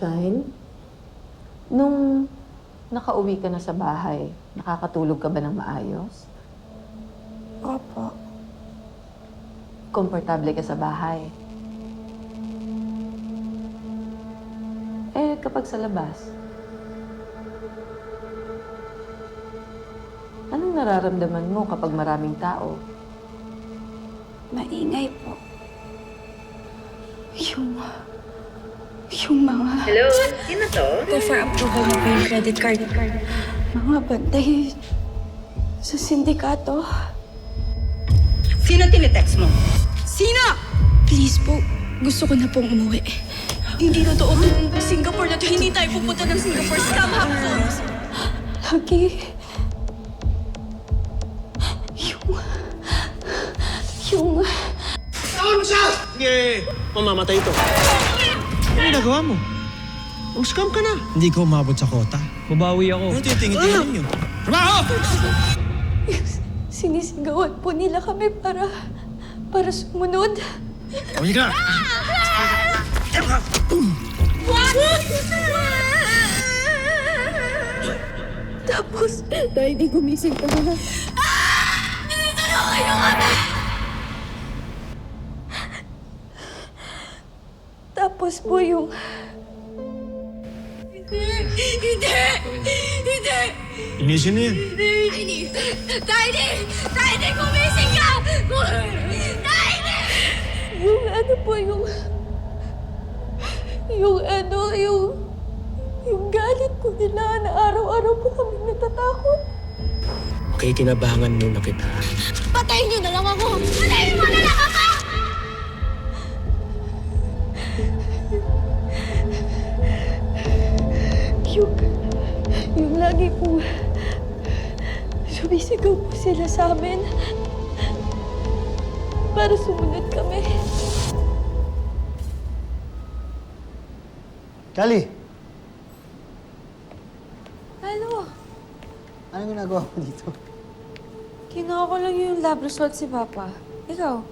Shine, nung nakauwi ka na sa bahay, nakakatulog ka ba ng maayos? Opo. Komportable ka sa bahay? Eh, kapag sa labas, anong nararamdaman mo kapag maraming tao? Maingay po. Yung mga... Hello? Sino to? For approval na po yung credit card. Mga bantay sa sindikato. Sino tinitext mo? Sino? Please po, gusto ko na pong umuwi. Hindi totoo itong Singapore na to. Hindi tayo pupunta ng Singapore. Scam happens. Lagi. Yung... Tawag mo siya! Sige, mamamatay ito. Ano ginagawa mo? Ang scam ka na. Hindi ko umabot sa kota. Babawi ako. Ano titingin-tingin ninyo? Trabaho! Sinisigawan po nila kami para sumunod. Uy ka! Tapos, dahil di gumising ka na. Tapos po yung... Hindi! Inisin na yan. Tiny! Gumising ka! Tiny! Yung ano po, yung galit ko nila na araw-araw po kami natatakot. Okay, kinabahangan muna kita. Patayin niyo na lang ako! Patayin mo na lang ako! Yung lagi po sumisigaw po sila sa amin para sumunod kami. Kali, Ano? anong ginagawa mo dito? Kinuha ko lang yung lab result si Papa. Ikaw?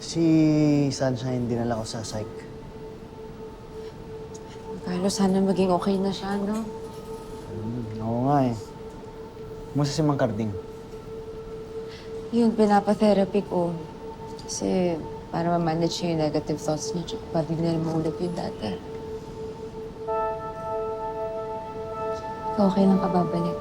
Si Sunshine, dinala ko sa psych. Carlos, sana maging okay na siya, no? Oo nga eh. Kumusta si Mang Carding? Yun, pinapa-therapy ko. Kasi para ma-manage niya yung negative thoughts niya, tsaka para di na maulit yung dati. Okay lang ka babalik.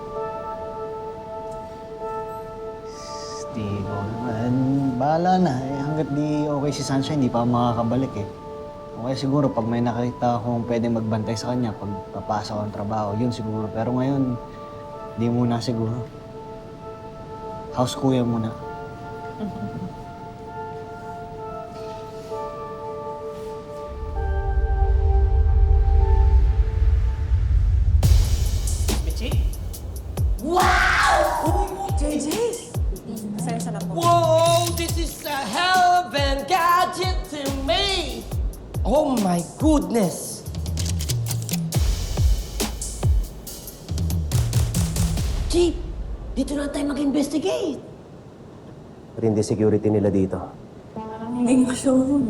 Di ko naman. Bahala na. Eh, hanggat di okay si Sunshine, di pa ako makakabalik eh. Okay siguro pag may nakita akong pwedeng magbantay sa kanya pag papasok ang trabaho, yun siguro. Pero ngayon, di muna siguro. House kuya muna. Whoa, this is a hell of a gadget to me! Oh my goodness! Chief, dito na tayo mag-investigate. Hindi security nila dito. Hindi nga showroom.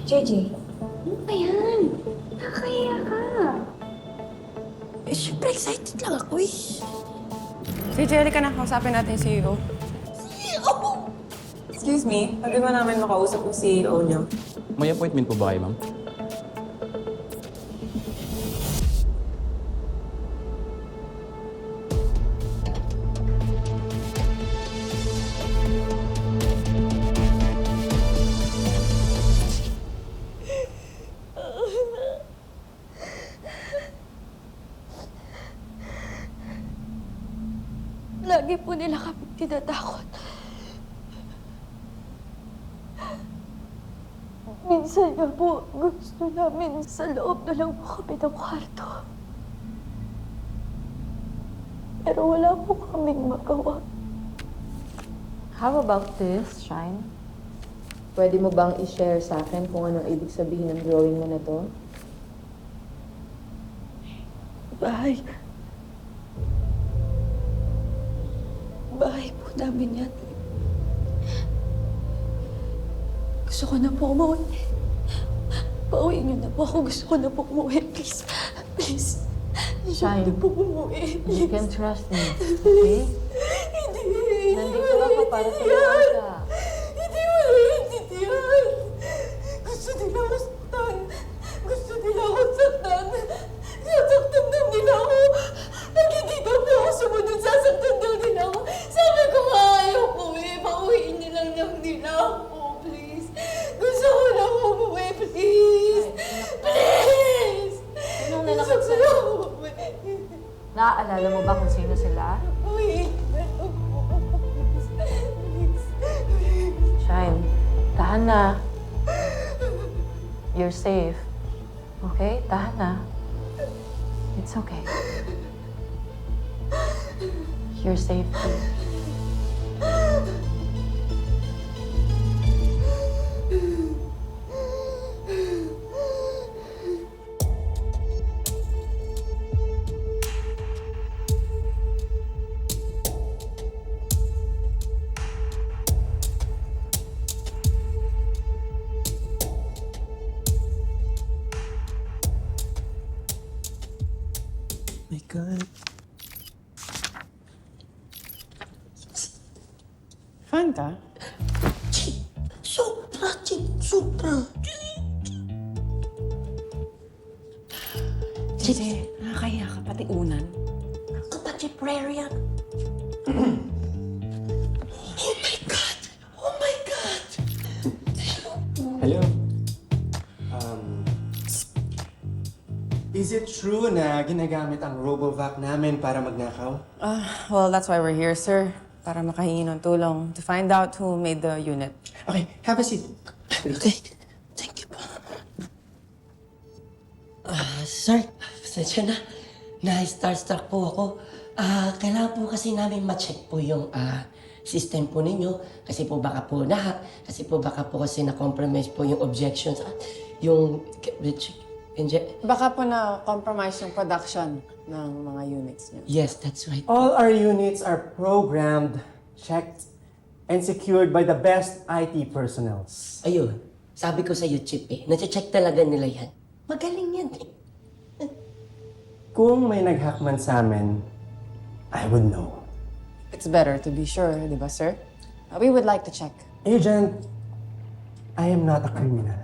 JJ, Ano ba yan? Nakakaya ka. Eh, syempre excited lang ako eh. Si Jerry ka na, kausapin natin yung CEO. CEO! Excuse me, pwede ba namin makausap yung CEO niyo? May appointment po ba kayo, ma'am? Lagi po nila kami tinatakot. Minsan nga po, gusto namin sa loob na lang po kami ng kwarto. Pero wala po kaming magawa. How about this, Shine? Pwede mo bang i-share sa akin kung anong ibig sabihin ng drawing mo na to? Bahay. Bahay po namin yan. Gusto ko na po umuwi. Pauwiin niyo na po ako. Gusto ko na po umuwi. Please. Please. Shine. Gusto ko po umuwi. You can trust me, okay? Hindi. Nandito ako para tulungan ka. Hindi mo naiintindihan. Gusto nila ako saktan. Gusto nila ako saktan. Sasaktan daw nila ako. Pag hindi daw po ako sumunod, sasaktan daw nila ako. Sabi ko nga ayaw ko eh. Pauwiin niyo lang nila ako. Please. Gusto ko na umuwi. Please. Please. Sinong Gusto nalakad ko sa'yo? na umuwi. Naaalala mo ba kung sino sila? Uwiin na ako. Please. Shine, tahan na. You're safe. Okay? Tahan na. It's okay. You're safe too. My God. Fan ka? Sobra, Chip. Sobra. Kasi nakakahiya ka pati unan. Kapatid prayer yan. Oh my God! Oh my God! Hello? Is it true na ginagamit ang RoboVac namin para magnakaw? Well, that's why we're here, sir. Para makahingi ng tulong to find out who made the unit. Okay, have a seat. Okay. Thank you po. Sir, pasensya na. Na-starstruck po ako. Kailangan po kasi namin ma-check po yung system po ninyo. Kasi po baka po na-hack. Kasi po baka po kasi na-compromise po yung objections. Yung... Baka po na-compromise yung production ng mga units niyo. Yes, that's right. All our units are programmed, checked, and secured by the best IT personnels. Ayun, sabi ko sa Chip eh. Nache-check talaga nila yan. Magaling yan eh. Kung may nag-hack man sa amin, I would know. It's better to be sure, di ba, sir? We would like to check. Agent, I am not a criminal.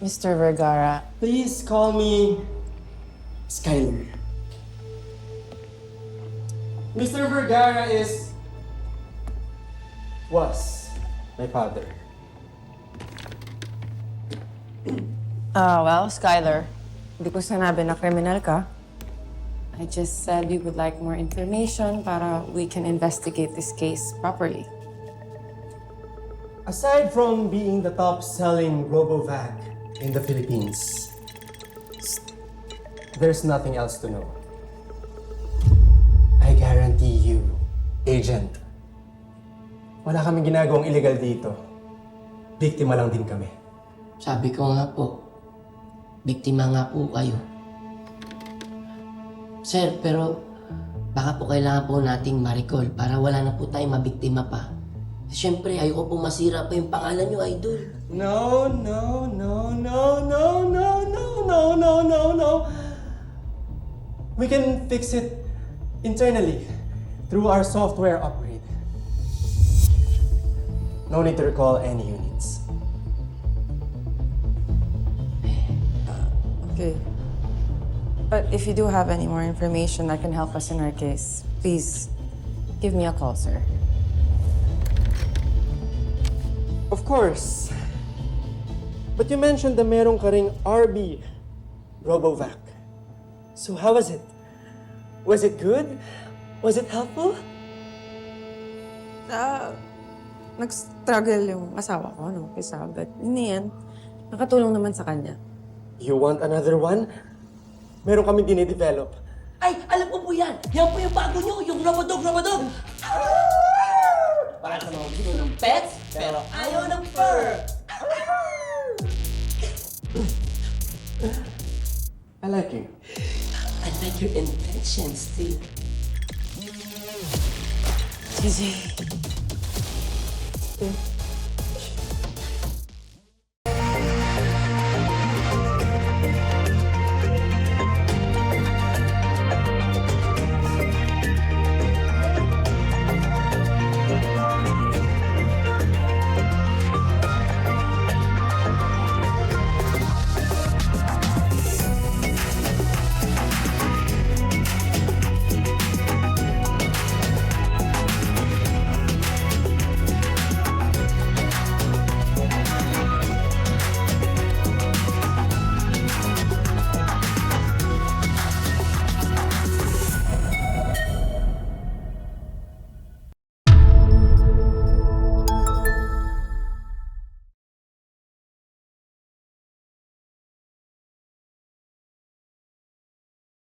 Mr. Vergara, Please call me Skyler. Mr. Vergara was my father. well, Skyler, hindi ko sinabi na kriminal ka. I just said we would like more information para we can investigate this case properly. Aside from being the top-selling RoboVac in the Philippines, there's nothing else to know. I guarantee you, Agent, wala kaming ginagawang illegal dito. Biktima lang din kami. Sabi ko nga po, biktima nga po kayo. Sir, pero baka po kailangan po nating ma-recall para wala na po tayong mabiktima pa. Siyempre, ayoko po masira pa yung pangalan nyo, Idol. No. We can fix it internally through our software upgrade. No need to recall any units. Okay. But if you do have any more information that can help us in our case, please give me a call, sir. Of course. But you mentioned na meron ka ring RB RoboVac. So how was it? Was it good? Was it helpful? Nag-struggle yung asawa ko, no? Kisa, but in the end, nakatulong naman sa kanya. You want another one? Meron kami dinidevelop. Ay, alam ko po yan! Yan po yung bago nyo, yung Robodog! Para sa mga gusto ng pets, pero ayaw ng fur! I like you. I like your intentions, too. Gigi.